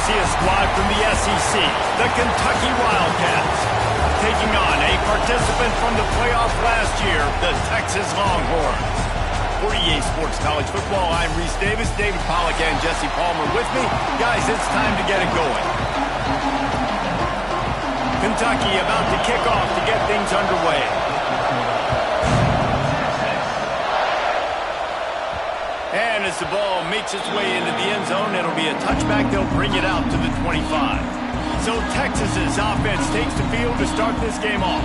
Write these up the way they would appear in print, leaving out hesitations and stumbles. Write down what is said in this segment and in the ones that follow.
see a squad from the SEC, the Kentucky Wildcats, taking on a participant from the playoff last year, the Texas Longhorns. For EA Sports College Football, I'm Reese Davis, David Pollack, and Jesse Palmer with me. Guys, it's time to get it going. Kentucky about to kick off to get things underway. And as the ball makes its way into the end zone, it'll be a touchback. They'll bring it out to the 25. So Texas's offense takes the field to start this game off.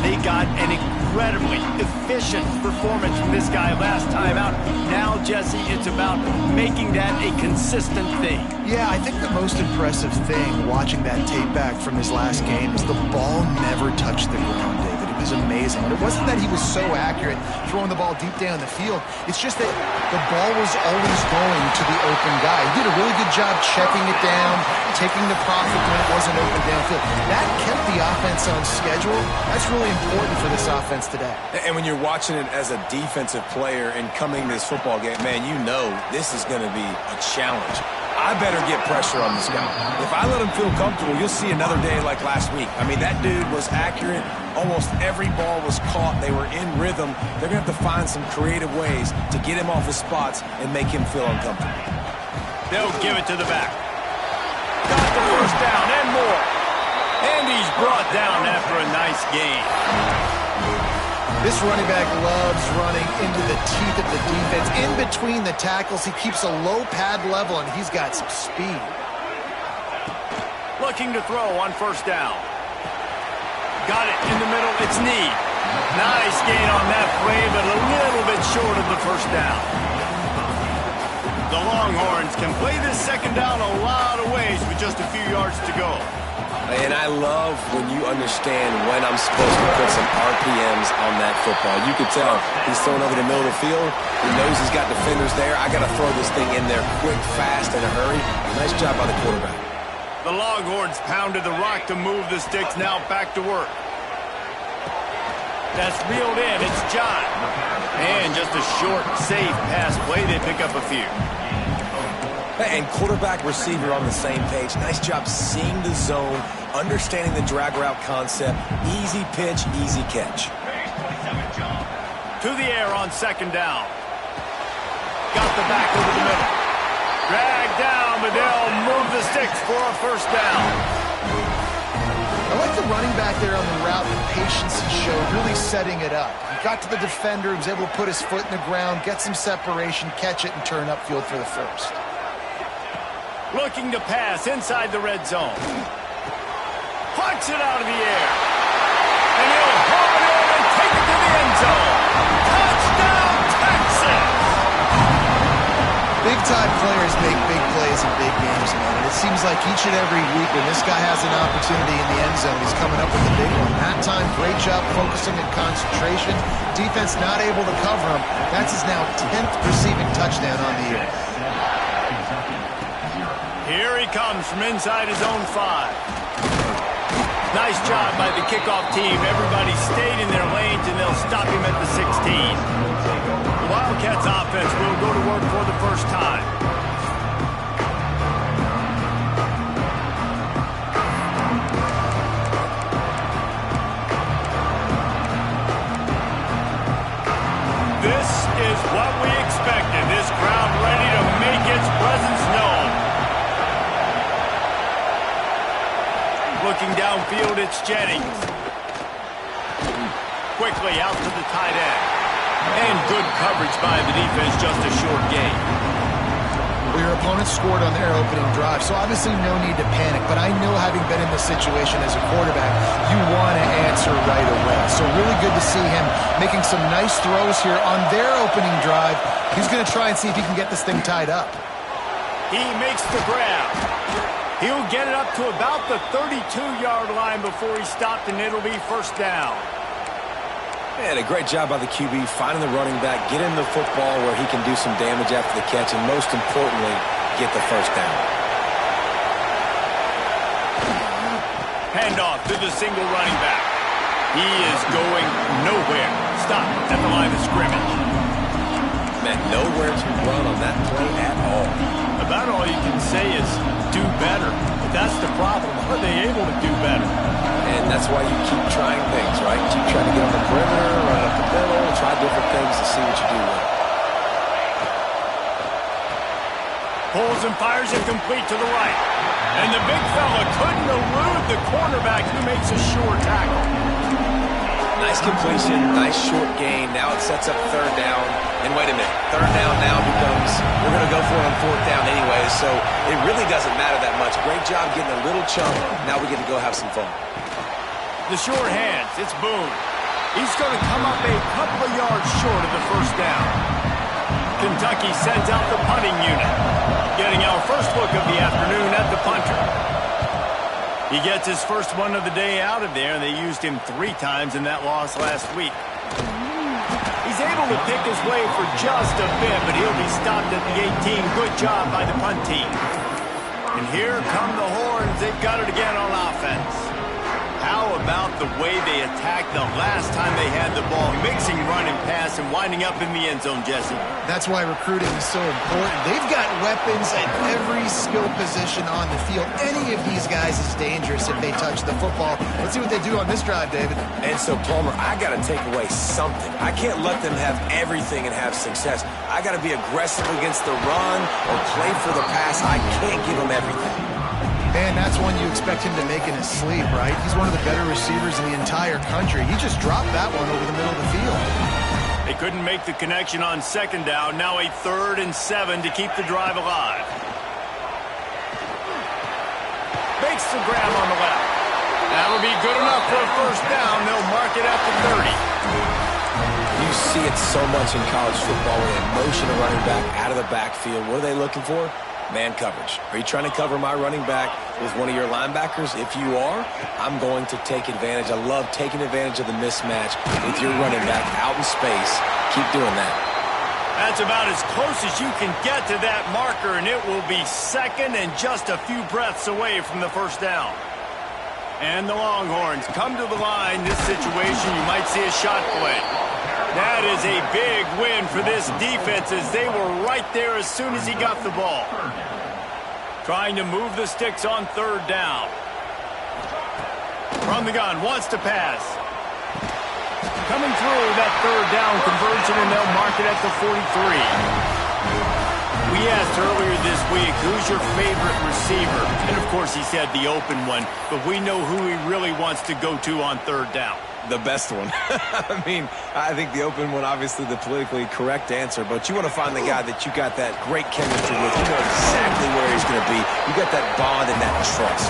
They got an incredibly efficient performance from this guy last time out. Now, Jesse, it's about making that a consistent thing. Yeah, I think the most impressive thing watching that tape back from his last game is the ball never touched the ground, David. It was amazing. And it wasn't that he was so accurate throwing the ball deep down the field. It's just that the ball was always going to the open guy. He did a really good job checking it down, taking the profit when it wasn't open downfield. That kept the offense on schedule. That's really important for this offense today. And when you're watching it as a defensive player and coming to this football game, man, you know this is going to be a challenge. I better get pressure on this guy. If I let him feel comfortable, you'll see another day like last week. I mean, that dude was accurate. Almost every ball was caught. They were in rhythm. They're going to have to find some creative ways to get him off his spots and make him feel uncomfortable. They'll give it to the back. Got the first down and more. And he's brought down after a nice gain. This running back loves running into the teeth of the defense. In between the tackles, he keeps a low pad level, and he's got some speed. Looking to throw on first down. Got it in the middle. It's Need. Nice gain on that play, but a little bit short of the first down. The Longhorns can play this second down a lot of ways with just a few yards to go. And I love when you understand when I'm supposed to put some RPMs on that football. You can tell he's throwing over the middle of the field. He knows he's got defenders there. I got to throw this thing in there quick, fast, in a hurry. Nice job by the quarterback. The Longhorns pounded the rock to move the sticks. Now back to work. That's reeled in. It's John. And just a short, safe pass play. They pick up a few. And quarterback receiver on the same page. Nice job seeing the zone, understanding the drag route concept. Easy pitch, easy catch. To the air on second down. Got the back over the middle. Drag down, but they'll move the sticks for a first down. I like the running back there on the route, the patience he showed, really setting it up. He got to the defender, he was able to put his foot in the ground, get some separation, catch it, and turn upfield for the first. Looking to pass inside the red zone. Punch it out of the air. And he'll home it in and take it to the end zone. Touchdown, Texas! Big-time players make big plays in big games, man. And it seems like each and every week when this guy has an opportunity in the end zone, he's coming up with a big one. That time, great job focusing and concentration. Defense not able to cover him. That's his now 10th receiving touchdown on the year. Here he comes from inside his own 5. Nice job by the kickoff team. Everybody stayed in their lanes, and they'll stop him at the 16. The Wildcats offense will go to work for the first time. This is what we expected. This crowd ready to make its presence known. Looking downfield, it's Jennings. Quickly out to the tight end. And good coverage by the defense, just a short gain. Well, your opponent scored on their opening drive, so obviously no need to panic. But I know, having been in this situation as a quarterback, you want to answer right away. So really good to see him making some nice throws here on their opening drive. He's going to try and see if he can get this thing tied up. He makes the grab. He'll get it up to about the 32-yard line before he stopped, and it'll be first down. And a great job by the QB finding the running back, get him the football where he can do some damage after the catch, and most importantly, get the first down. Handoff to the single running back. He is going nowhere. Stop at the line of scrimmage. Man, nowhere to run on that play at all. A About all you can say is do better. But that's the problem. Are they able to do better? And that's why you keep trying things, right? Keep trying to get on the perimeter, run up the middle, try different things to see what you do with it. Pulls and fires it complete to the right. And the big fella couldn't elude the cornerback who makes a sure tackle. Nice completion, nice short gain. Now it sets up third down. And wait a minute, third down now becomes, we're going to go for it on fourth down anyway, so it really doesn't matter that much. Great job getting a little chunk. Now we get to go have some fun. The short hands, it's Boone. He's going to come up a couple of yards short of the first down. Kentucky sends out the punting unit. Getting our first look of the afternoon at the punter. He gets his first one of the day out of there, and they used him 3 times in that loss last week. He's able to pick his way for just a bit, but he'll be stopped at the 18. Good job by the punt team. And here come the Horns. They've got it again on offense. How about the way they attacked the last time they had the ball, mixing run and pass and winding up in the end zone, Jesse? That's why recruiting is so important. They've got weapons at every skill position on the field. Any of these guys is dangerous if they touch the football. Let's see what they do on this drive, David. And so, Palmer, I got to take away something. I can't let them have everything and have success. I got to be aggressive against the run or play for the pass. I can't give them everything. And that's one you expect him to make in his sleep, right? He's one of the better receivers in the entire country. He just dropped that one over the middle of the field. They couldn't make the connection on second down. Now a 3rd and 7 to keep the drive alive. Makes the grab on the left. That'll be good enough for a first down. They'll mark it at the 30. You see it so much in college football when they motion a running back out of the backfield. What are they looking for? Man coverage. Are you trying to cover my running back with one of your linebackers? If you are, I'm going to take advantage. I love taking advantage of the mismatch with your running back out in space. Keep doing that. That's about as close as you can get to that marker, and it will be second and just a few breaths away from the first down. And the Longhorns come to the line. This situation, you might see a shot play. That is a big win for this defense as they were right there as soon as he got the ball. Trying to move the sticks on third down. From the gun, wants to pass. Coming through that third down conversion, and they'll mark it at the 43. We asked earlier this week, who's your favorite receiver? And of course he said the open one, but we know who he really wants to go to on third down. The best one. I mean, I think the open one, obviously the politically correct answer, but you want to find the guy that you got that great chemistry with. You know exactly where he's going to be. You got that bond and that trust.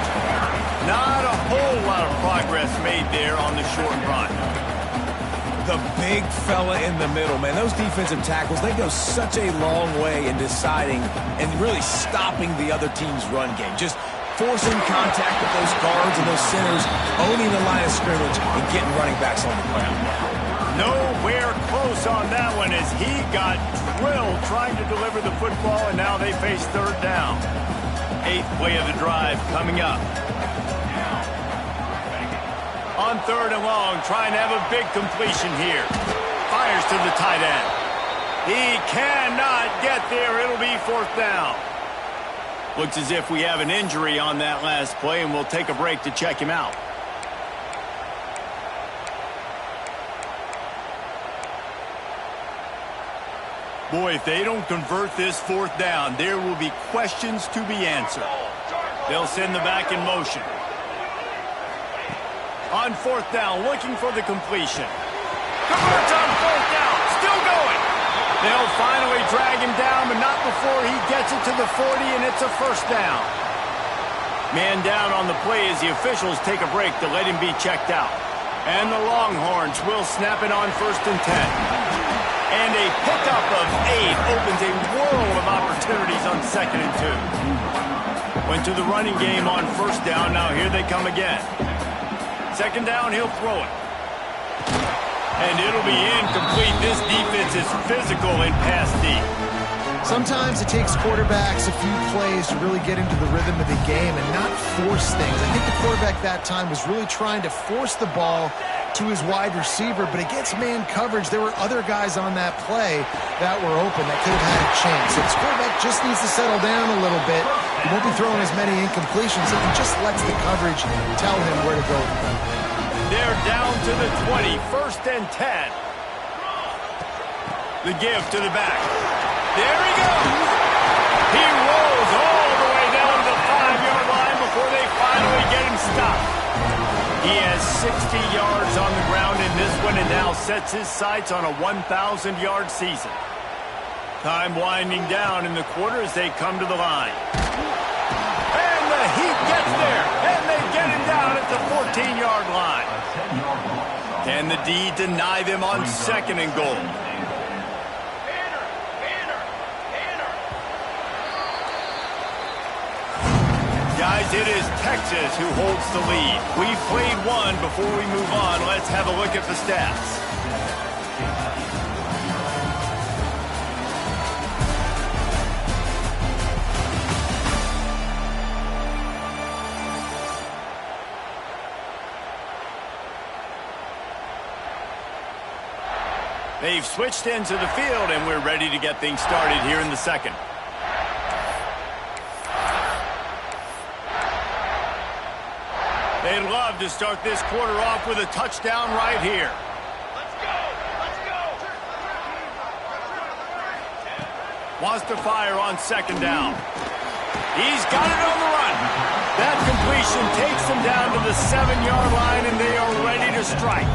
Not a whole lot of progress made there on the short run. The big fella in the middle, man. Those defensive tackles, they go such a long way in deciding and really stopping the other team's run game. Just forcing contact with those guards and those centers, owning the line of scrimmage, and getting running backs on the ground. Nowhere close on that one as he got drilled trying to deliver the football, and now they face third down. 8th play of the drive coming up. On third and long, trying to have a big completion here. Fires to the tight end. He cannot get there. It'll be fourth down. Looks as if we have an injury on that last play, and we'll take a break to check him out. Boy, if they don't convert this fourth down, there will be questions to be answered. They'll send the back in motion. On fourth down, looking for the completion. Converts on fourth down, still going. They'll finally drag him down, but not before he gets it to the 40, and it's a first down. Man down on the play as the officials take a break to let him be checked out. And the Longhorns will snap it on 1st and 10. And a pickup of 8 opens a world of opportunities on 2nd and 2. Went to the running game on first down, now here they come again. Second down, he'll throw it. And it'll be incomplete. This defense is physical in pass deep. Sometimes it takes quarterbacks a few plays to really get into the rhythm of the game and not force things. I think the quarterback that time was really trying to force the ball to his wide receiver, but against man coverage, there were other guys on that play that were open that could have had a chance. So this quarterback just needs to settle down a little bit. He won't be throwing as many incompletions if he just lets the coverage tell him where to go. They're down to the 20, 1st and 10. The give to the back. There he goes. He rolls all the way down to the 5-yard line before they finally get him stopped. He has 60 yards on the ground in this one and now sets his sights on a 1,000-yard season. Time winding down in the quarter as they come to the line. And the Heat gets there, and they get him down at the 14-yard line. Can the D deny them on 2nd and goal? Guys, it is Texas who holds the lead. We've played one. Before we move on, let's have a look at the stats. They've switched into the field, and we're ready to get things started here in the second. They'd love to start this quarter off with a touchdown right here. Let's go! Let's go! Wants to fire on 2nd down. He's got it on the run. That completion takes them down to the 7-yard line, and they are ready to strike.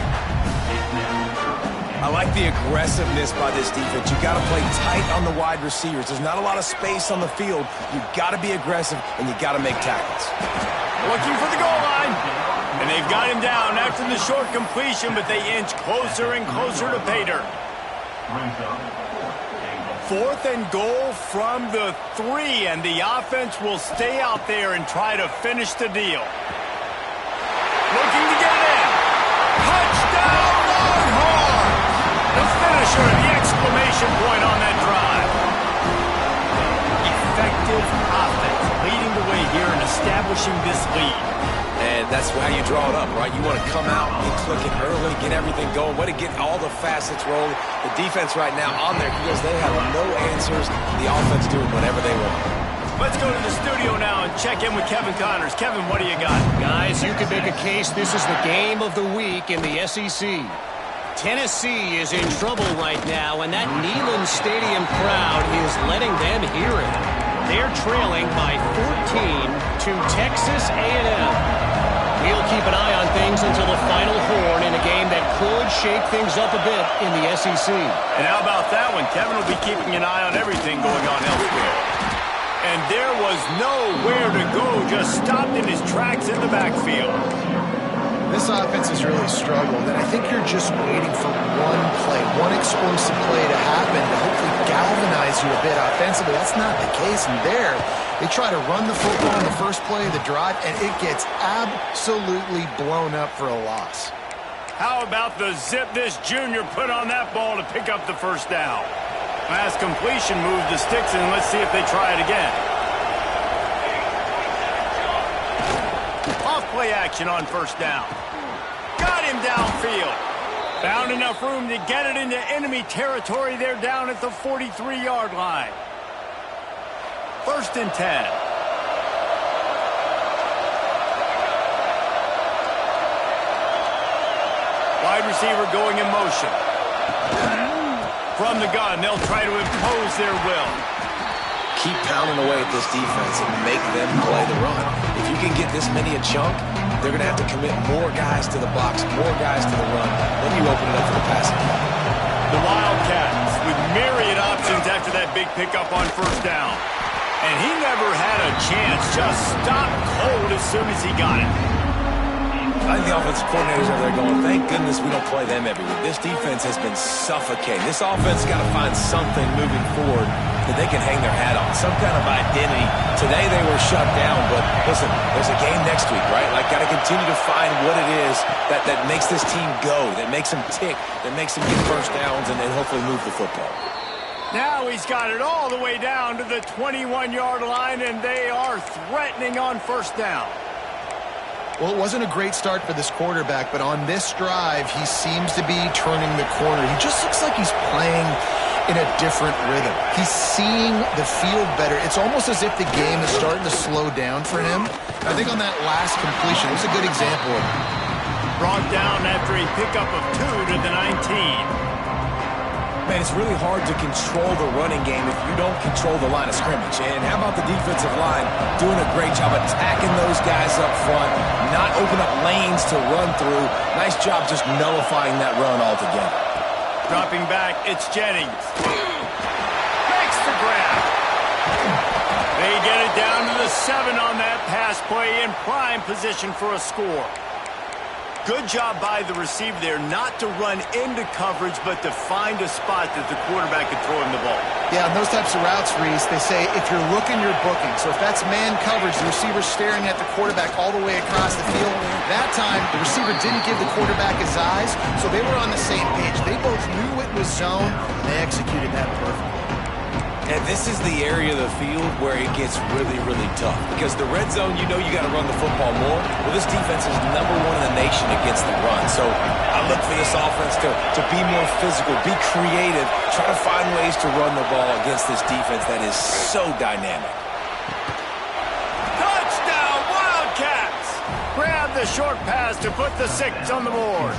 I like the aggressiveness by this defense. You got to play tight on the wide receivers. There's not a lot of space on the field. You got to be aggressive, and you got to make tackles. Looking for the goal line. And they've got him down after the short completion, but they inch closer and closer to pay dirt. 4th and goal from the 3, and the offense will stay out there and try to finish the deal. Looking to get it in. Touchdown, Longhorns! The finisher, the exclamation point on that drive. Effective offense leading the way here and establishing this lead. And that's how you draw it up, right? You want to come out, get clicking early, get everything going, way to get all the facets rolling. The defense right now on their heels, they have no answers. The offense doing whatever they want. Let's go to the studio now and check in with Kevin Connors. Kevin, what do you got? Guys, you could make a case this is the game of the week in the SEC. Tennessee is in trouble right now, and that Neyland Stadium crowd is letting them hear it. They're trailing by 14 to Texas A&M. We'll keep an eye on things until the final horn in a game that could shake things up a bit in the SEC. And how about that one? Kevin will be keeping an eye on everything going on elsewhere. And there was nowhere to go, just stopped in his tracks in the backfield. This offense has really struggled, and I think you're just waiting for one play, one explosive play to happen to hopefully galvanize you a bit offensively. That's not the case, and there they try to run the football on the first play of the drive, and it gets absolutely blown up for a loss. How about the zip this junior put on that ball to pick up the 1st down? Last completion moved the sticks, and let's see if they try it again. Off-play action on 1st down. Got him downfield. Found enough room to get it into enemy territory. They're down at the 43-yard line. 1st and 10. Wide receiver going in motion. From the gun, they'll try to impose their will. Keep pounding away at this defense and make them play the run. If you can get this many a chunk, they're going to have to commit more guys to the box, more guys to the run. Then you open it up for the passing. The Wildcats with myriad options after that big pickup on 1st down. And he never had a chance, just stopped cold as soon as he got it. I think the offensive coordinators over there going, thank goodness we don't play them every week. This defense has been suffocating. This offense has got to find something moving forward that they can hang their hat on, some kind of identity. Today they were shut down, but listen, there's a game next week, right? Like, got to continue to find what it is that makes this team go, that makes them tick, that makes them get 1st downs, and then hopefully move the football. Now he's got it all the way down to the 21-yard line, and they are threatening on 1st down. Well, it wasn't a great start for this quarterback, but on this drive, he seems to be turning the corner. He just looks like he's playing in a different rhythm. He's seeing the field better. It's almost as if the game is starting to slow down for him. I think on that last completion, it was a good example of it. Brought down after a pickup of 2 to the 19. Man, it's really hard to control the running game if you don't control the line of scrimmage. And how about the defensive line doing a great job attacking those guys up front, not open up lanes to run through. Nice job just nullifying that run altogether. Dropping back, it's Jennings. Makes the grab. They get it down to the 7 on that pass play in prime position for a score. Good job by the receiver there not to run into coverage, but to find a spot that the quarterback could throw him the ball. Yeah, on those types of routes, Reese, they say if you're looking, you're booking. So if that's man coverage, the receiver's staring at the quarterback all the way across the field. That time, the receiver didn't give the quarterback his eyes, so they were on the same page. They both knew it was zone, and they executed that perfectly. And this is the area of the field where it gets really, really tough. Because the red zone, you know you got to run the football more. Well, this defense is #1 in the nation against the run. So I look for this offense to be more physical, be creative, try to find ways to run the ball against this defense that is so dynamic. Touchdown, Wildcats! Grab the short pass to put the 6 on the board.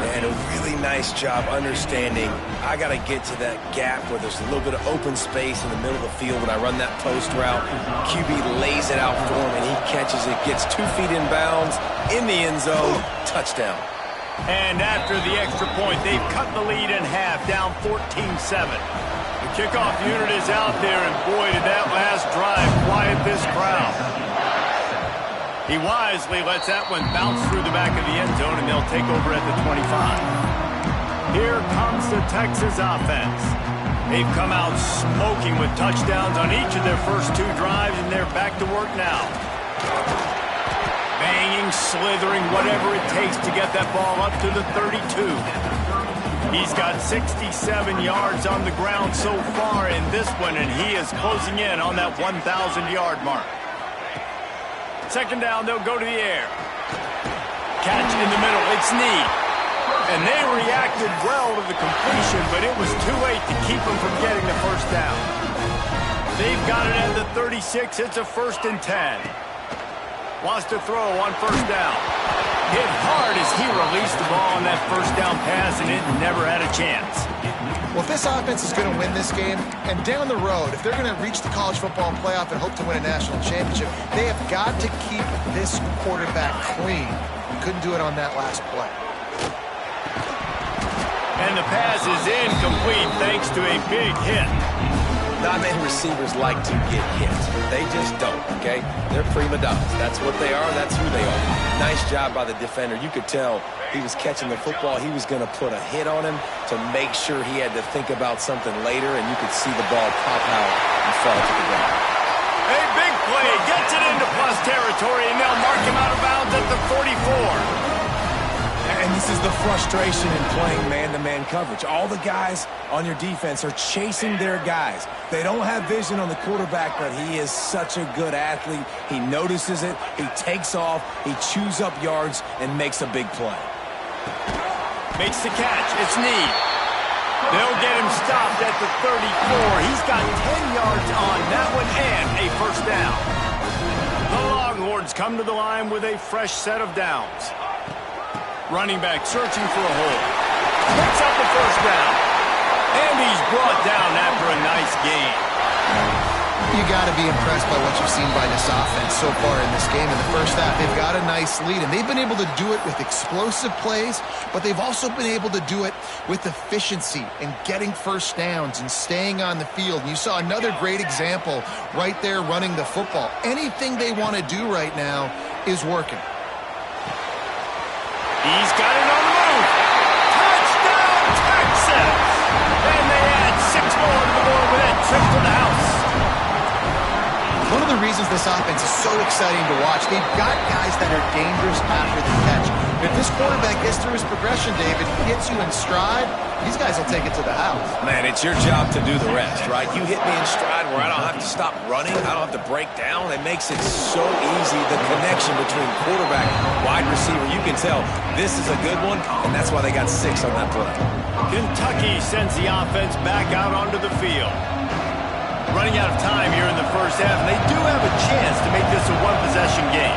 And a really nice job understanding I got to get to that gap where there's a little bit of open space in the middle of the field when I run that post route. QB lays it out for him, and he catches it, gets 2 feet in bounds, in the end zone, touchdown. And after the extra point, they've cut the lead in half, down 14-7. The kickoff unit is out there, and boy, did that last drive quiet this crowd. He wisely lets that one bounce through the back of the end zone, and they'll take over at the 25. Here comes the Texas offense. They've come out smoking with touchdowns on each of their first 2 drives, and they're back to work now. Banging, slithering, whatever it takes to get that ball up to the 32. He's got 67 yards on the ground so far in this one, and he is closing in on that 1,000-yard mark. Second down, they'll go to the air. Catch in the middle, it's Need. And they reacted well to the completion, but it was too late to keep them from getting the first down. They've got it at the 36, it's a 1st and 10. Wants to throw on 1st down. Hit hard as he released the ball on that 1st down pass, and it never had a chance. Well, if this offense is going to win this game, and down the road, if they're going to reach the college football playoff and hope to win a national championship, they have got to keep this quarterback clean. Couldn't do it on that last play. And the pass is incomplete thanks to a big hit. Not many receivers like to get hit. They just don't, okay? They're prima donnas. That's what they are. That's who they are. Nice job by the defender. You could tell he was catching the football. He was going to put a hit on him to make sure he had to think about something later, and you could see the ball pop out and fall to the ground. A big play. Gets it into plus territory, and they'll mark him out of bounds at the 44. And this is the frustration in playing man-to-man coverage. All the guys on your defense are chasing their guys. They don't have vision on the quarterback, but he is such a good athlete. He notices it, he takes off, he chews up yards, and makes a big play. Makes the catch. It's Need. They'll get him stopped at the 34. He's got 10 yards on that one and a 1st down. The Longhorns come to the line with a fresh set of downs. Running back searching for a hole. Picks up the 1st down. And he's brought down after a nice gain. You got to be impressed by what you've seen by this offense so far in this game. In the first half, they've got a nice lead, and they've been able to do it with explosive plays, but they've also been able to do it with efficiency and getting 1st downs and staying on the field. And you saw another great example right there running the football. Anything they want to do right now is working. He's got it on the move. Touchdown, Texas! And they add 6 more to the board with that trip to the house. One of the reasons this offense is so exciting to watch, they've got guys that are dangerous after the catch. If this quarterback gets through his progression, David, hits you in stride, these guys will take it to the house. Man, it's your job to do the rest, right? You hit me in stride where I don't have to stop running. I don't have to break down. It makes it so easy, the connection between quarterback and wide receiver. You can tell this is a good one, and that's why they got 6 on that play. Kentucky sends the offense back out onto the field. Running out of time here in the first half, and they do have a chance to make this a one-possession game.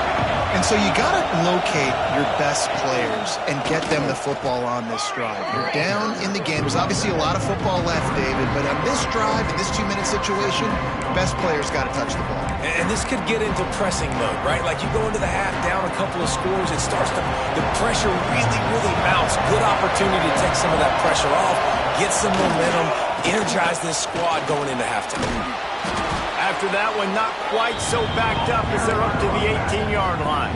And so you got to locate your best players and get them the football on this drive. You're down in the game. There's obviously a lot of football left, David, but on this drive, in this 2-minute situation, best players got to touch the ball. And this could get into pressing mode, right? Like you go into the half down a couple of scores, it starts to, the pressure really, really mounts. Good opportunity to take some of that pressure off, get some momentum, energize this squad going into halftime. After that one, not quite so backed up as they're up to the 18-yard line.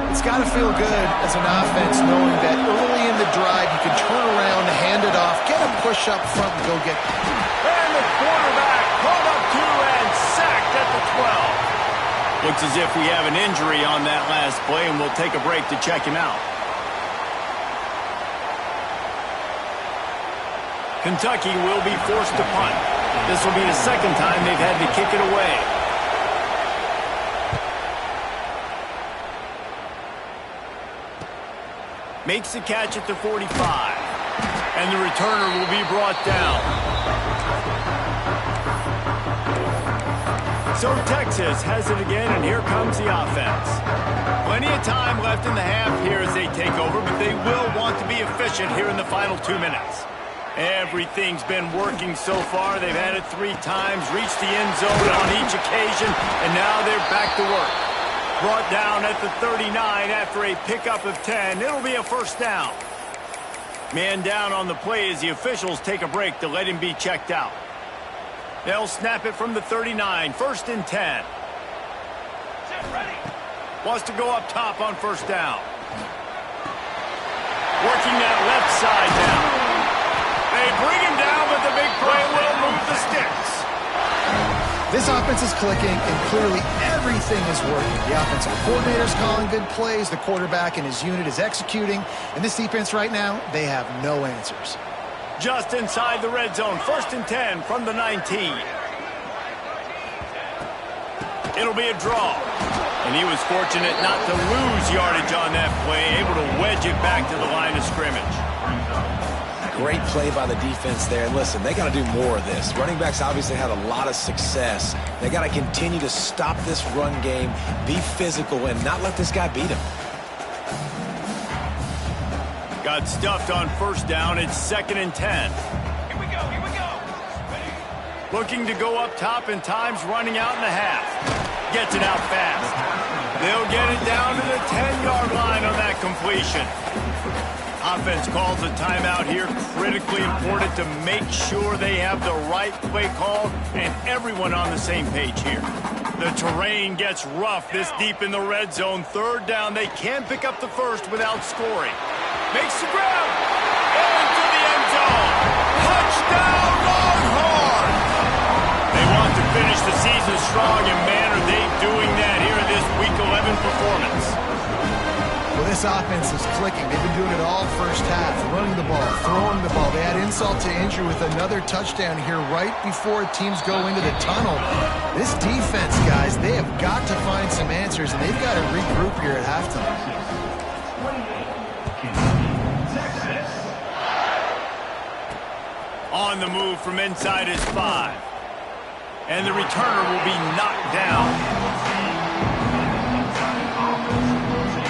It's got to feel good as an offense knowing that early in the drive you can turn around, hand it off, get a push up front, and go get it. And the quarterback pulled up 2 and sacked at the 12. Looks as if we have an injury on that last play, and we'll take a break to check him out. Kentucky will be forced to punt. This will be the second time they've had to kick it away. Makes the catch at the 45. And the returner will be brought down. So Texas has it again, and here comes the offense. Plenty of time left in the half here as they take over, but they will want to be efficient here in the final 2 minutes. Everything's been working so far. They've had it 3 times, reached the end zone on each occasion, and now they're back to work. Brought down at the 39 after a pickup of 10. It'll be a first down. Man down on the play as the officials take a break to let him be checked out. They'll snap it from the 39, 1st and 10. Wants to go up top on first down. Working that left side down. They bring him down, but the big play will move the sticks. This offense is clicking, and clearly everything is working. The offensive coordinator's calling good plays, the quarterback and his unit is executing, and this defense right now, they have no answers. Just inside the red zone, 1st and 10 from the 19. It'll be a draw. And he was fortunate not to lose yardage on that play, able to wedge it back to the line of scrimmage. Great play by the defense there. And listen, they got to do more of this. Running backs obviously had a lot of success. They got to continue to stop this run game, be physical, and not let this guy beat him. Got stuffed on first down. It's 2nd and 10. Here we go. Looking to go up top, and time's running out in the half. Gets it out fast. They'll get it down to the 10-yard line on that completion. Offense calls a timeout here. Critically important to make sure they have the right play call and everyone on the same page here. The terrain gets rough this deep in the red zone. 3rd down. They can pick up the first without scoring. Makes the grab. Into the end zone. Touchdown, Longhorns! They want to finish the season strong, and man, are they doing that here in this Week 11 performance. Well, this offense is clicking. They've been doing it all first half, running the ball, throwing the ball. They had insult to injury with another touchdown here right before teams go into the tunnel. This defense, guys, they have got to find some answers, and they've got to regroup here at halftime. On the move from inside his 5. And the returner will be knocked down.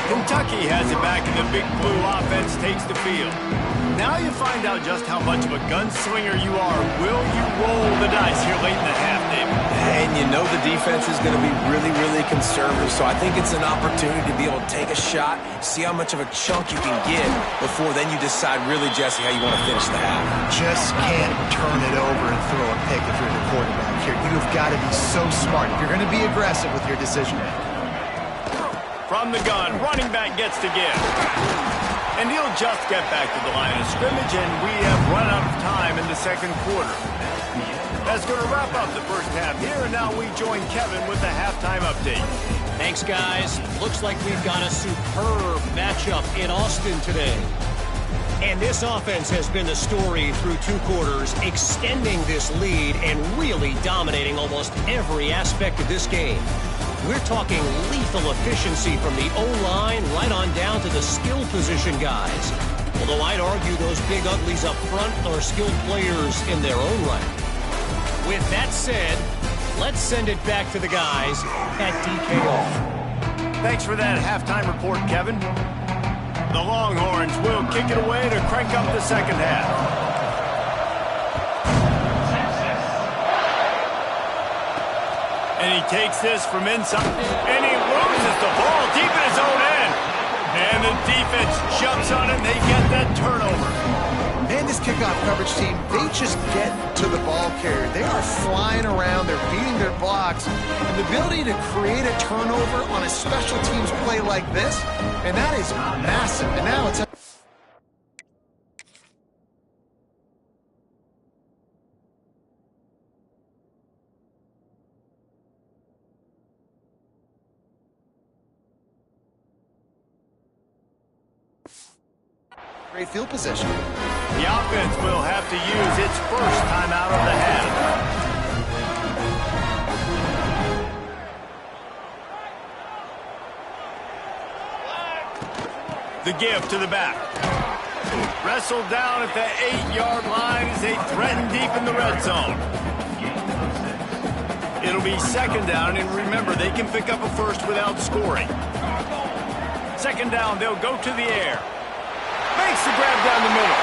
Kentucky has it back, and the big blue offense takes the field. Now you find out just how much of a gunslinger you are. Will you roll the dice here late in the half, David? And you know the defense is going to be really, really conservative, so I think it's an opportunity to be able to take a shot, see how much of a chunk you can get before then you decide really, Jesse, how you want to finish the half. Just can't turn it over and throw a pick if you're the quarterback here. You've got to be so smart if you're going to be aggressive with your decision making. From the gun, running back gets to give. And he'll just get back to the line of scrimmage, and we have run out of time in the 2nd quarter. That's going to wrap up the first half here, and now we join Kevin with the halftime update. Thanks, guys. Looks like we've got a superb matchup in Austin today. And this offense has been the story through 2 quarters, extending this lead and really dominating almost every aspect of this game. We're talking lethal efficiency from the O-line right on down to the skill position guys. Although I'd argue those big uglies up front are skilled players in their own right. With that said, let's send it back to the guys at DKR. Thanks for that halftime report, Kevin. The Longhorns will kick it away to crank up the second half. And he takes this from inside, and he loses the ball deep in his own end. And the defense jumps on it, and they get that turnover. Man, this kickoff coverage team, they just get to the ball carrier. They are flying around. They're beating their blocks. And the ability to create a turnover on a special teams play like this, and that is massive. And now it's... great field position. The offense will have to use its first timeout of the half. The give to the back. Wrestled down at the 8-yard line as they threaten deep in the red zone. It'll be second down, and remember, they can pick up a first without scoring. Second down, they'll go to the air. Makes the grab down the middle.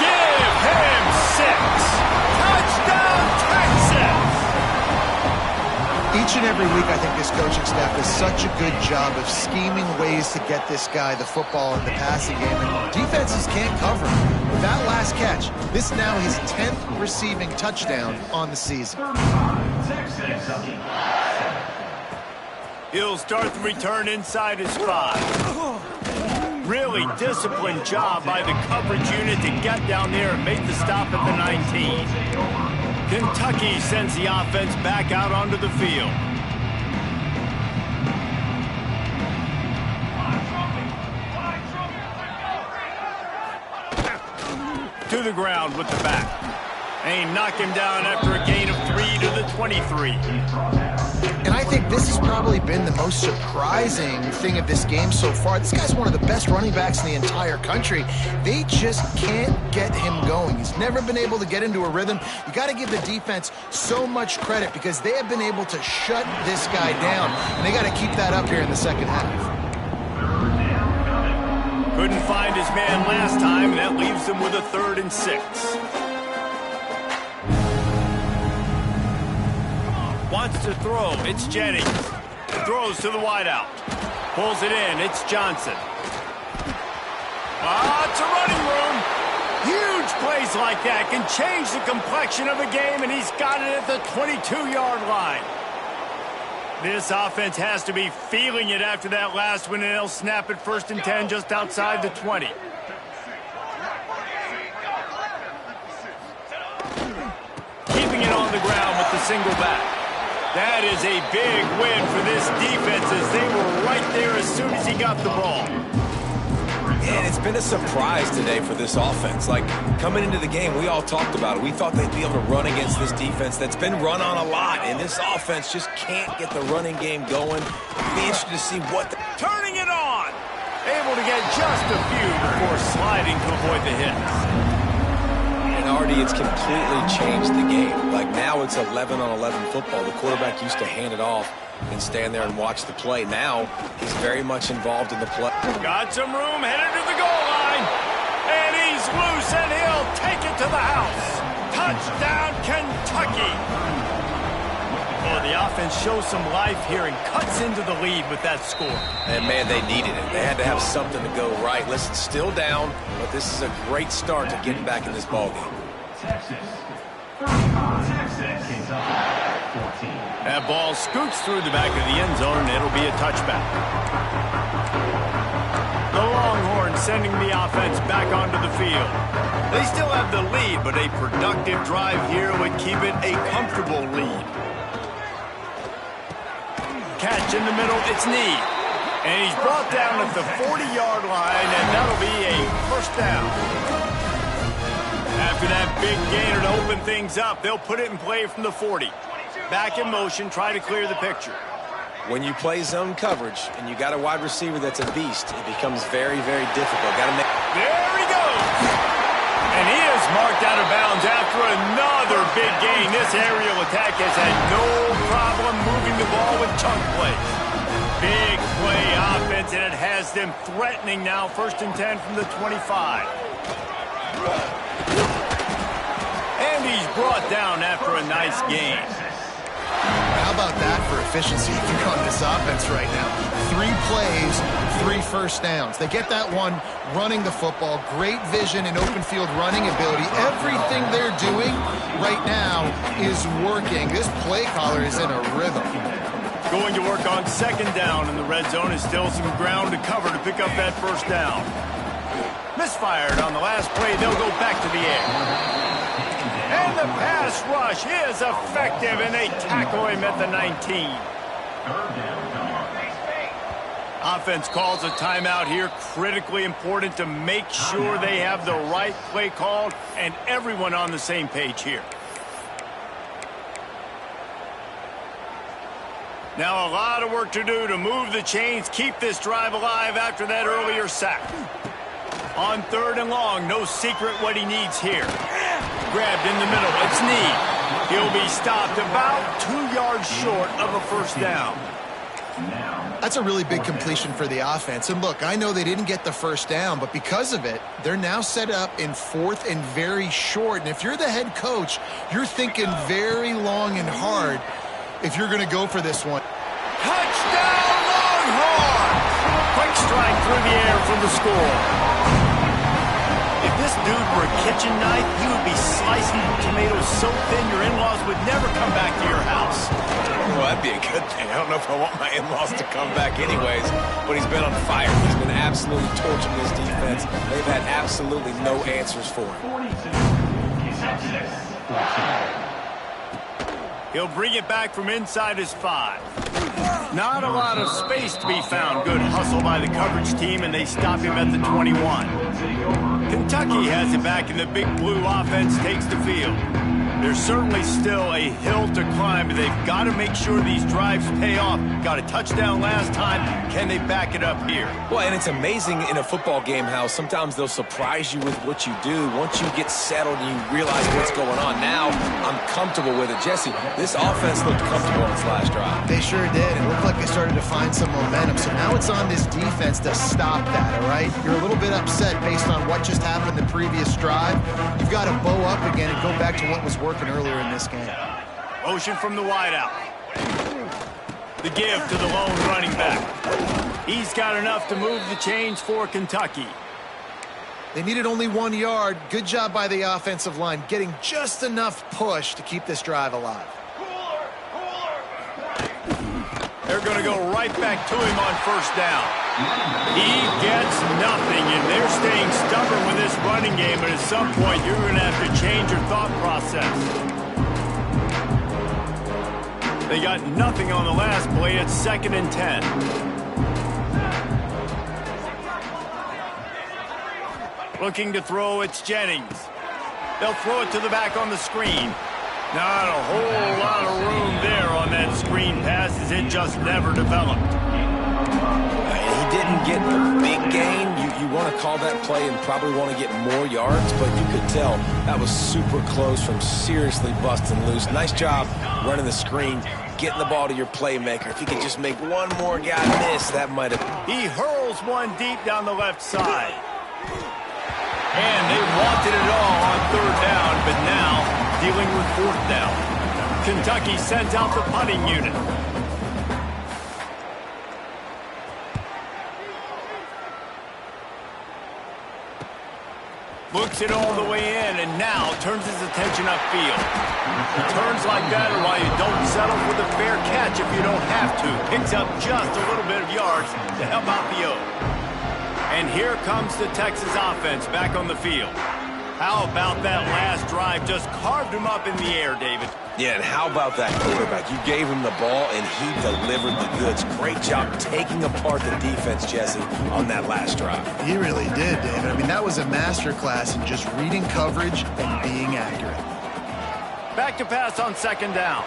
Give him 6. Touchdown, Texas! Each and every week, I think this coaching staff does such a good job of scheming ways to get this guy the football in the passing game, and defenses can't cover him. With that last catch, this is now his 10th receiving touchdown on the season. He'll start the return inside his 5. Really disciplined job by the coverage unit to get down there and make the stop at the 19. Kentucky sends the offense back out onto the field. To the ground with the back. And he knocked him down after a gain of 3 to the 23. And I think this has probably been the most surprising thing of this game so far. This guy's one of the best running backs in the entire country. They just can't get him going. He's never been able to get into a rhythm. You got to give the defense so much credit because they have been able to shut this guy down. And they got to keep that up here in the second half. Couldn't find his man last time, and that leaves them with a 3rd and 6. Wants to throw. It's Jennings. Throws to the wideout. Pulls it in. It's Johnson. It's a running room. Huge plays like that can change the complexion of a game, and he's got it at the 22-yard line. This offense has to be feeling it after that last one, and they'll snap it 1st and 10 just outside the 20. Keeping it on the ground with the single back. That is a big win for this defense as they were right there as soon as he got the ball. And it's been a surprise today for this offense. Like, coming into the game, we all talked about it. We thought they'd be able to run against this defense that's been run on a lot, and this offense just can't get the running game going. It'll be interesting to see what... Turning it on! Able to get just a few before sliding to avoid the hits. Artie, it's completely changed the game. Like, now it's 11-on-11 football. The quarterback used to hand it off and stand there and watch the play. Now he's very much involved in the play. Got some room, headed to the goal line. And he's loose, and he'll take it to the house. Touchdown, Kentucky. Well, the offense shows some life here and cuts into the lead with that score. And, man, they needed it. They had to have something to go right. Listen, still down, but this is a great start to getting back in this ballgame. That ball scoots through the back of the end zone, and it'll be a touchback. The Longhorns sending the offense back onto the field. They still have the lead, but a productive drive here would keep it a comfortable lead. catch in the middle. It's Need. And he's brought down at the 40-yard line, and that'll be a first down. After that big gainer to open things up, they'll put it in play from the 40. Back in motion, try to clear the picture. When you play zone coverage and you got a wide receiver that's a beast, it becomes very, very difficult. There he goes. And he is marked out of bounds after another big gain. This aerial attack has had no problem moving the ball with chunk plays. Big play offense, and it has them threatening now. 1st and 10 from the 25. And he's brought down after a nice gain. How about that for efficiency on this offense right now? 3 plays, 3 first downs. They get that one running the football, great vision and open field running ability. Everything they're doing right now is working. This play caller is in a rhythm. Going to work on 2nd down, and the red zone is still some ground to cover to pick up that first down. Misfired on the last play. They'll go back to the air. And the pass rush is effective, and they tackle him at the 19. Offense calls a timeout here. Critically important to make sure they have the right play called and everyone on the same page here. Now a lot of work to do to move the chains, keep this drive alive after that earlier sack. On 3rd and long, no secret what he needs here. Grabbed in the middle, it's Need. He'll be stopped about 2 yards short of a first down. That's a really big completion for the offense. And look, I know they didn't get the first down, but because of it, they're now set up in 4th and very short. And if you're the head coach, you're thinking very long and hard if you're going to go for this one. Touchdown, Longhorns! Quick strike through the air for the score. If this dude were a kitchen knife, he would be slicing tomatoes so thin your in-laws would never come back to your house. Well, that'd be a good thing. I don't know if I want my in-laws to come back anyways, but he's been on fire. He's been absolutely torching this defense. They've had absolutely no answers for him. He'll bring it back from inside his 5. Not a lot of space to be found. Good hustle by the coverage team, and they stop him at the 21. Kentucky has it back, and the big blue offense takes the field. There's certainly still a hill to climb, but they've got to make sure these drives pay off. Got a touchdown last time. Can they back it up here? Well, and it's amazing in a football game how sometimes they'll surprise you with what you do. Once you get settled and you realize what's going on, now I'm comfortable with it. Jesse, this offense looked comfortable on this last drive. They sure did. It looked like they started to find some momentum. So now it's on this defense to stop that, all right? You're a little bit upset based on what just happened the previous drive. You've got to bow up again and go back to what was working earlier in this game. Motion from the wideout. The give to the lone running back. He's got enough to move the chains for Kentucky. They needed only 1 yard. Good job by the offensive line, getting just enough push to keep this drive alive. They're going to go right back to him on first down. He gets nothing, and they're staying stubborn with this running game, but at some point you're going to have to change your thought process. They got nothing on the last play. It's 2nd and 10. Looking to throw, it's Jennings. They'll throw it to the back on the screen. Not a whole lot of room there on that screen pass, as it just never developed. He didn't get the big gain. You want to call that play and probably want to get more yards, but you could tell that was super close from seriously busting loose. Nice job running the screen, getting the ball to your playmaker. If he could just make one more guy miss, that might have... He hurls one deep down the left side. And they wanted it all on 3rd down, but now dealing with 4th down. Kentucky sends out the punting unit. Looks it all the way in, and now turns his attention upfield. Turns like that are why you don't settle for the fair catch if you don't have to. Picks up just a little bit of yards to help out the O. And here comes the Texas offense back on the field. How about that last drive? Just carved him up in the air, David. Yeah, and how about that quarterback? You gave him the ball, and he delivered the goods. Great job taking apart the defense, Jesse, on that last drive. He really did, David. I mean, that was a masterclass in just reading coverage and being accurate. Back to pass on second down.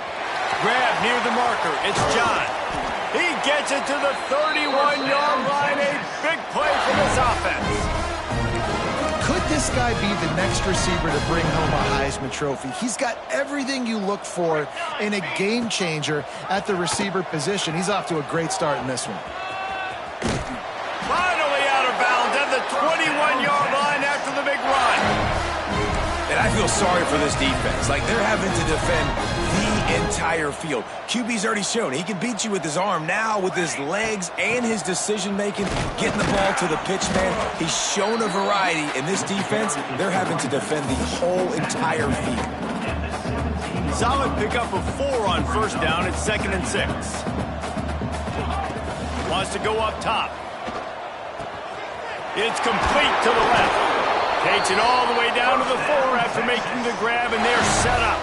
Grab near the marker. It's John. He gets it to the 31-yard line. A big play for this offense. Could this guy be the next receiver to bring home a Heisman Trophy? He's got everything you look for in a game changer at the receiver position. He's off to a great start in this one. Finally out of bounds at the 21-yard line after the big run. And I feel sorry for this defense. Like, they're having to defend the entire field. QB's already shown he can beat you with his arm. Now, with his legs and his decision-making, getting the ball to the pitch man, he's shown a variety. In this defense, they're having to defend the whole entire field. Solid pickup of 4 on first down. It's 2nd and 6. Wants to go up top. It's complete to the left. Takes it all the way down to the 4 after making the grab, and they're set up.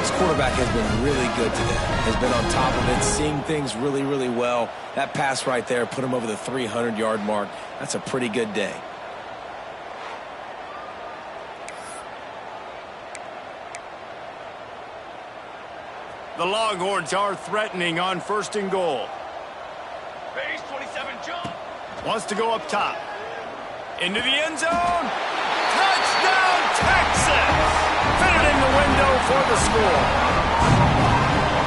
This quarterback has been really good today. Has been on top of it, seeing things really, really well. That pass right there put him over the 300-yard mark. That's a pretty good day. The Longhorns are threatening on 1st and goal. Base 27 jump. Wants to go up top. Into the end zone. Touchdown, Texas! Fit it in the window for the score.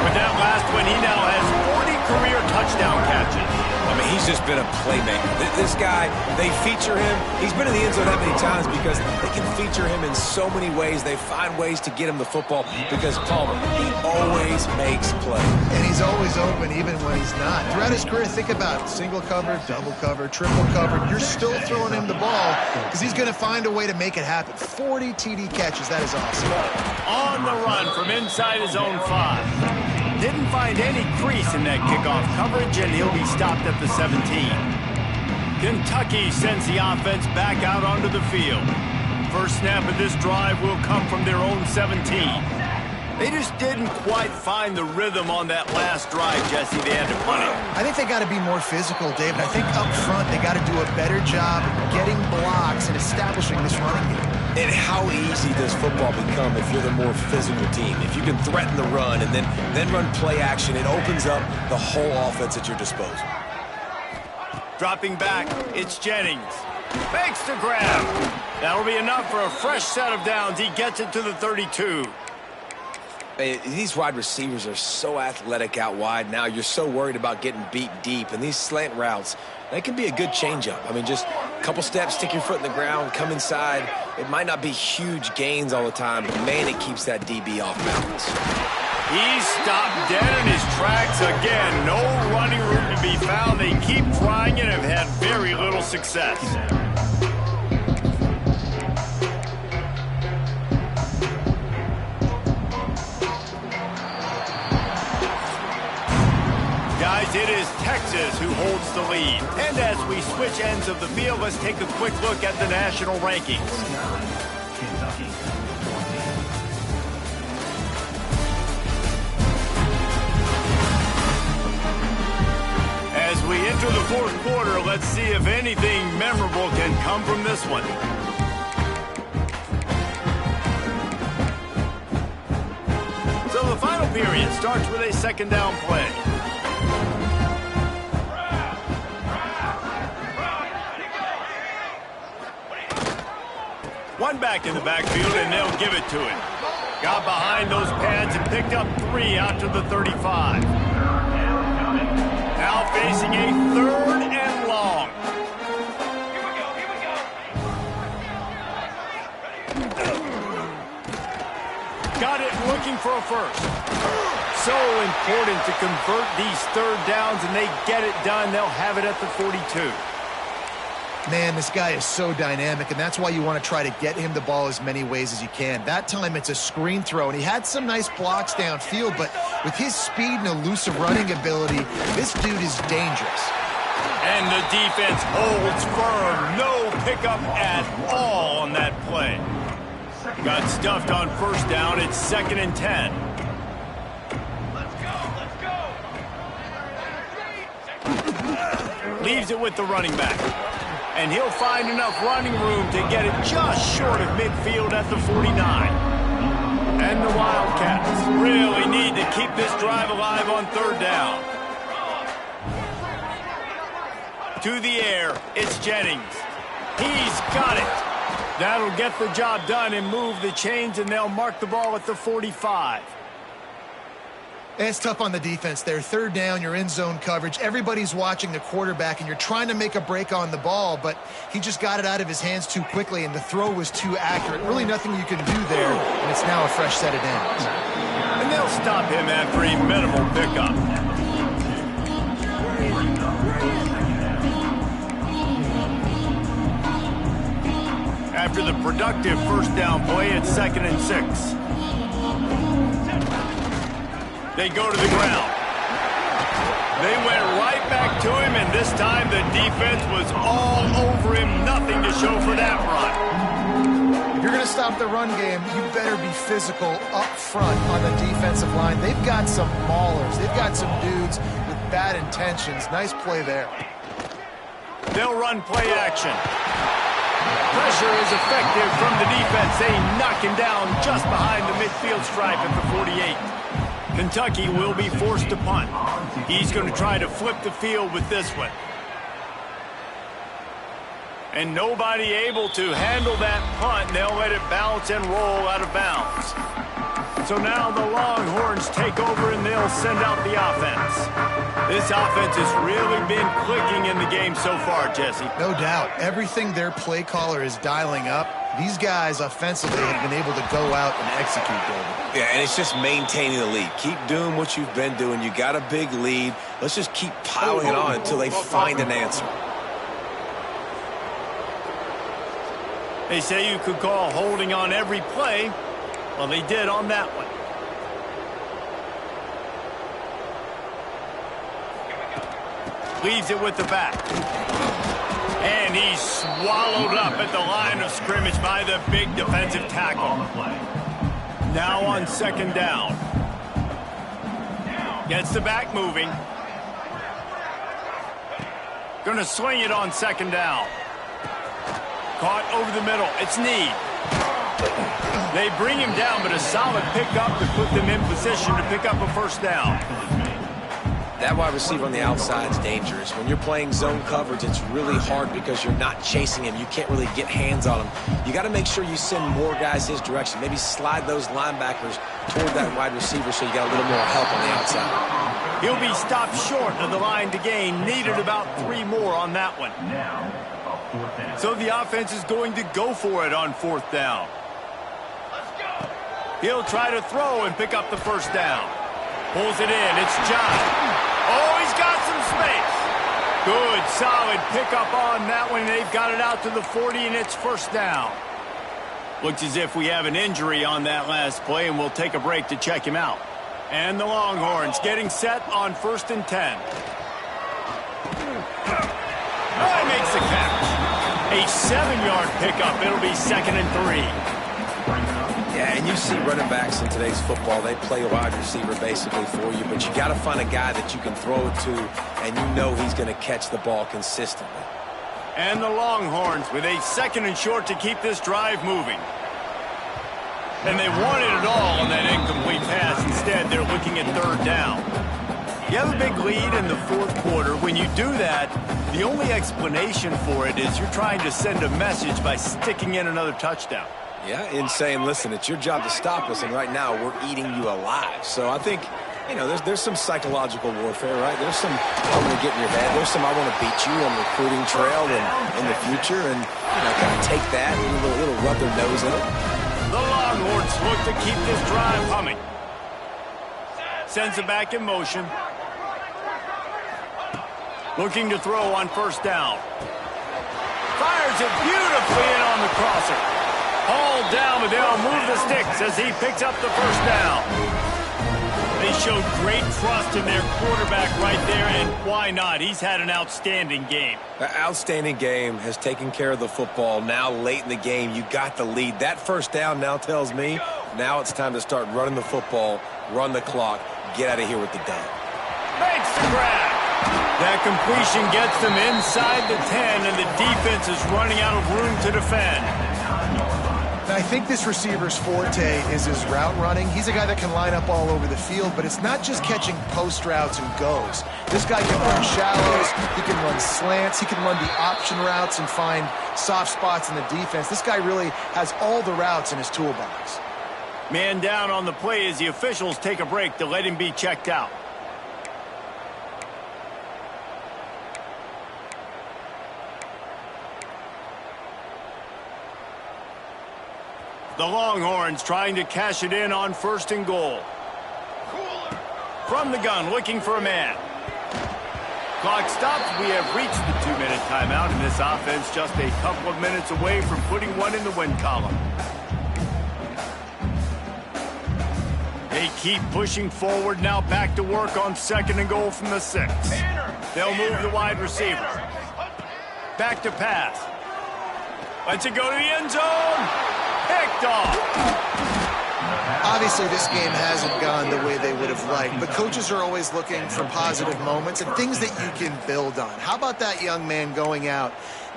With that last one, he now has 40 career touchdown catches. I mean, he's just been a playmaker. This guy, they feature him. He's been in the end zone that many times because they can feature him in so many ways. They find ways to get him the football because Palmer, he always makes plays. And he's always open even when he's not. Throughout his career, think about single cover, double cover, triple cover. You're still throwing him the ball because he's going to find a way to make it happen. 40 TD catches. That is awesome. On the run from inside his own 5. Didn't find any crease in that kickoff coverage, and he'll be stopped at the 17. Kentucky sends the offense back out onto the field. First snap of this drive will come from their own 17. They just didn't quite find the rhythm on that last drive, Jesse. They had to punt it. I think they got to be more physical, David. I think up front they got to do a better job getting blocks and establishing this running game. And how easy does football become if you're the more physical team? If you can threaten the run and then run play action, it opens up the whole offense at your disposal. Dropping back, it's Jennings. Fakes the grab. That'll be enough for a fresh set of downs. He gets it to the 32. These wide receivers are so athletic out wide now. You're so worried about getting beat deep. And these slant routes, they can be a good changeup. I mean, just a couple steps, stick your foot in the ground, come inside. It might not be huge gains all the time, but, man, it keeps that DB off balance. He's stopped dead in his tracks again. No running room to be found. They keep trying and have had very little success. Guys, it is Texas who holds the lead. And as we switch ends of the field, let's take a quick look at the national rankings. As we enter the 4th quarter, let's see if anything memorable can come from this one. So the final period starts with a 2nd down play. One back in the backfield, and they'll give it to him. Got behind those pads and picked up 3 out to the 35. Now facing a 3rd and long. Got it looking for a first. So important to convert these 3rd downs, and they get it done. They'll have it at the 42. Man, this guy is so dynamic, and that's why you want to try to get him the ball as many ways as you can. That time, it's a screen throw, and he had some nice blocks downfield, but with his speed and elusive running ability, this dude is dangerous. And the defense holds firm. No pickup at all on that play. play. Got stuffed on first down. It's 2nd and 10. Leaves it with the running back. And he'll find enough running room to get it just short of midfield at the 49. And the Wildcats really need to keep this drive alive on 3rd down. To the air, it's Jennings. He's got it. That'll get the job done and move the chains, and they'll mark the ball at the 45. It's tough on the defense there. 3rd down, you're in zone coverage. Everybody's watching the quarterback, and you're trying to make a break on the ball, but he just got it out of his hands too quickly, and the throw was too accurate. Really nothing you can do there, and it's now a fresh set of downs. And they'll stop him after a minimal pickup. After the productive first down play, it's 2nd and 6. They go to the ground. They went right back to him, and this time the defense was all over him. Nothing to show for that run. If you're going to stop the run game, you better be physical up front on the defensive line. They've got some maulers. They've got some dudes with bad intentions. Nice play there. They'll run play action. Pressure is effective from the defense. They knock him down just behind the midfield stripe at the 48. Kentucky will be forced to punt. He's going to try to flip the field with this one. And nobody able to handle that punt. They'll let it bounce and roll out of bounds. So now the Longhorns take over and they'll send out the offense. This offense has really been clicking in the game so far, Jesse. No doubt. Everything their play caller is dialing up, these guys offensively have been able to go out and execute, David. Yeah, and it's just maintaining the lead. Keep doing what you've been doing. You got a big lead. Let's just keep piling it on until they find an answer. They say you could call holding on every play. Well, they did on that one. Leaves it with the back. And he's swallowed up at the line of scrimmage by the big defensive tackle. Now on 2nd down. Gets the back moving. Gonna swing it on 2nd down. Caught over the middle. It's Need. They bring him down, but a solid pickup to put them in position to pick up a 1st down. That wide receiver on the outside is dangerous. When you're playing zone coverage, it's really hard because you're not chasing him. You can't really get hands on him. You got to make sure you send more guys his direction. Maybe slide those linebackers toward that wide receiver so you got a little more help on the outside. He'll be stopped short of the line to gain. Needed about 3 more on that one. So the offense is going to go for it on 4th down. He'll try to throw and pick up the 1st down. Pulls it in. It's John. Oh, he's got some space. Good, solid pickup on that one. They've got it out to the 40, and it's 1st down. Looks as if we have an injury on that last play, and we'll take a break to check him out. And the Longhorns getting set on 1st and 10. Oh, he makes the catch. A 7-yard pickup. It'll be 2nd and 3. Yeah, and you see running backs in today's football, they play a wide receiver basically for you, but you got to find a guy that you can throw it to, and you know he's going to catch the ball consistently. And the Longhorns with a 2nd and short to keep this drive moving. And they wanted it all on that incomplete pass. Instead, they're looking at 3rd down. You have a big lead in the 4th quarter. When you do that, the only explanation for it is you're trying to send a message by sticking in another touchdown. Yeah, in saying, listen, it's your job to stop us, and right now we're eating you alive. So I think, you know, there's some psychological warfare, right? There's some, I'm going to get in your head. There's some, I want to beat you on the recruiting trail and in the future, and, you know, kind of take that and a little rub their nose in it. The Longhorns look to keep this drive humming. Sends it back in motion. Looking to throw on 1st down. Fires it beautifully in on the crosser. Hauled down, but they'll move the sticks as he picks up the 1st down. They showed great trust in their quarterback right there, and why not? He's had an outstanding game. An outstanding game, has taken care of the football. Now late in the game, you got the lead. That first down now tells me now it's time to start running the football, run the clock, get out of here with the dub. Makes the grab. That completion gets them inside the 10, and the defense is running out of room to defend. I think this receiver's forte is his route running. He's a guy that can line up all over the field, but it's not just catching post routes and goes. This guy can run shallows, he can run slants, he can run the option routes and find soft spots in the defense. This guy really has all the routes in his toolbox. Man down on the play as the officials take a break to let him be checked out. The Longhorns trying to cash it in on 1st and goal. From the gun, looking for a man. Clock stops. We have reached the 2-minute timeout, and this offense just a couple of minutes away from putting one in the win column. They keep pushing forward, now back to work on 2nd and goal from the 6. They'll move the wide receiver. Back to pass. Lets it go to the end zone. Picked off. Obviously, this game hasn't gone the way they would have liked, but coaches are always looking for positive moments and things that you can build on. How about that young man going out,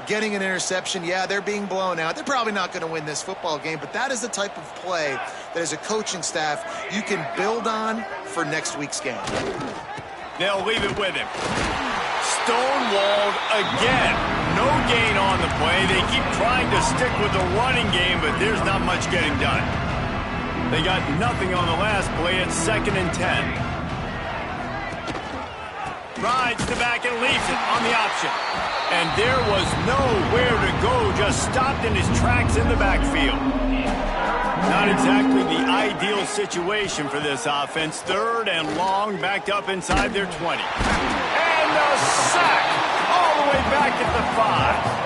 getting an interception? Yeah, they're being blown out. They're probably not going to win this football game, but that is the type of play that as a coaching staff you can build on for next week's game. They'll leave it with him. Stonewalled again. No gain on the play. They keep trying to stick with the running game, but there's not much getting done. They got nothing on the last play at 2nd and 10. Rides to back and leaves it on the option. And there was nowhere to go, just stopped in his tracks in the backfield. Not exactly the ideal situation for this offense. 3rd and long, backed up inside their 20. And a sack all the way back at the 5.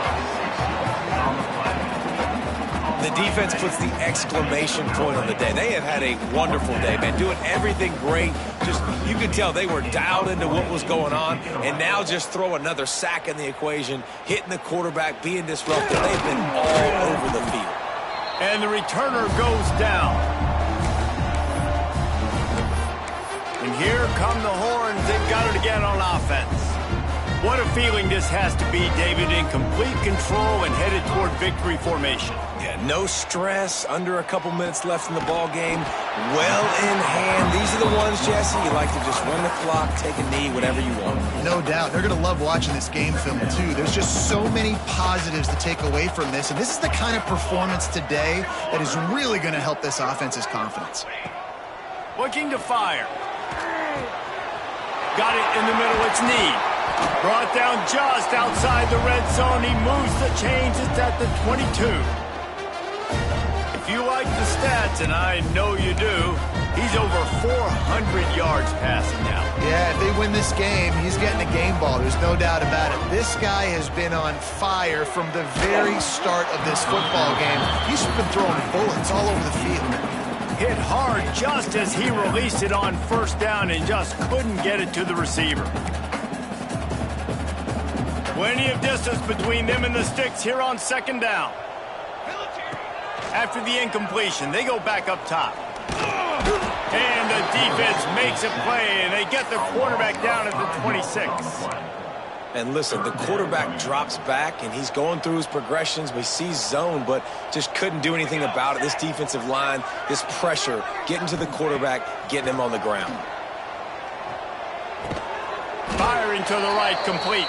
The defense puts the exclamation point on the day. They have had a wonderful day, man, doing everything great. Just, you could tell they were dialed into what was going on, and now just throw another sack in the equation, hitting the quarterback, being disruptive. They've been all over the field. And the returner goes down. And here come the Horns. They've got it again on offense. What a feeling this has to be, David, in complete control and headed toward victory formation. Yeah, no stress, under a couple minutes left in the ball game, well in hand. These are the ones, Jesse, you like to just run the clock, take a knee, whatever you want. No doubt. They're going to love watching this game film, too. There's just so many positives to take away from this, and this is the kind of performance today that is really going to help this offense's confidence. Looking to fire. Got it in the middle, it's Need. Brought down just outside the red zone. He moves the chains. It's at the 22. If you like the stats, and I know you do, he's over 400 yards passing now. Yeah, if they win this game, he's getting a game ball. There's no doubt about it. This guy has been on fire from the very start of this football game. He's been throwing bullets all over the field. Hit hard just as he released it on 1st down and just couldn't get it to the receiver. Plenty of distance between them and the sticks here on 2nd down. After the incompletion, they go back up top. And the defense makes a play, and they get the quarterback down at the 26. And listen, the quarterback drops back, and he's going through his progressions. We see zone, but just couldn't do anything about it. This defensive line, this pressure, getting to the quarterback, getting him on the ground. Firing to the right, complete.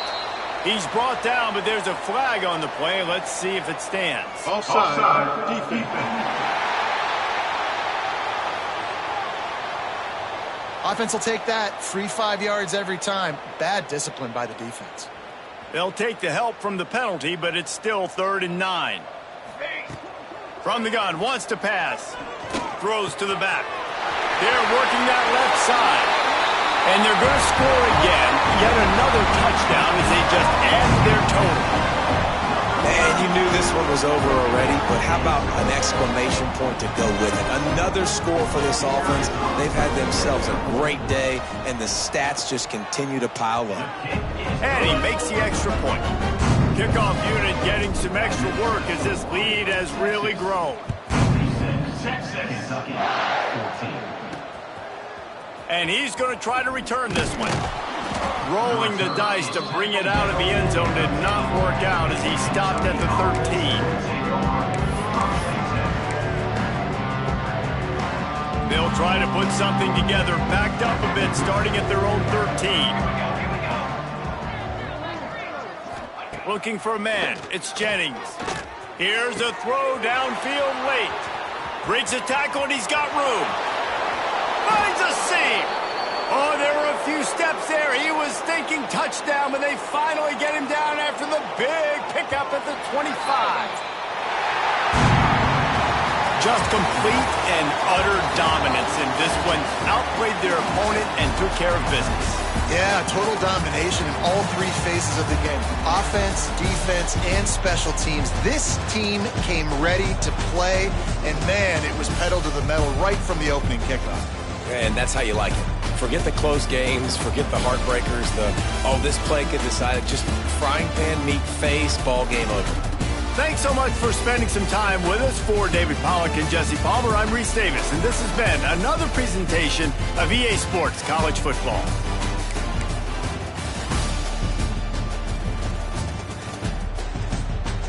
He's brought down, but there's a flag on the play. Let's see if it stands. Offside, defense. Offense will take that. Free 5 yards every time. Bad discipline by the defense. They'll take the help from the penalty, but it's still 3rd and 9. From the gun, wants to pass. Throws to the back. They're working that left side. And they're going to score again. Yet another touchdown as they just add their total. And you knew this one was over already, but how about an exclamation point to go with it? Another score for this offense. They've had themselves a great day, and the stats just continue to pile up. And he makes the extra point. Kickoff unit getting some extra work as this lead has really grown. And he's going to try to return this one. Rolling the dice to bring it out of the end zone did not work out as he stopped at the 13. They'll try to put something together, backed up a bit, starting at their own 13. Looking for a man. It's Jennings. Here's a throw downfield late. Breaks a tackle and he's got room. Finds a seam. Oh, there were a few steps there. He was thinking touchdown, but they finally get him down after the big pickup at the 25. Just complete and utter dominance in this one. Outplayed their opponent and took care of business. Yeah, total domination in all three phases of the game. Offense, defense, and special teams. This team came ready to play, and man, it was pedal to the metal right from the opening kickoff. And that's how you like it. Forget the close games, forget the heartbreakers, this play could decide it. Just frying pan meet face, ball game over. Thanks so much for spending some time with us. For David Pollack and Jesse Palmer, I'm Reese Davis, and this has been another presentation of EA Sports College Football.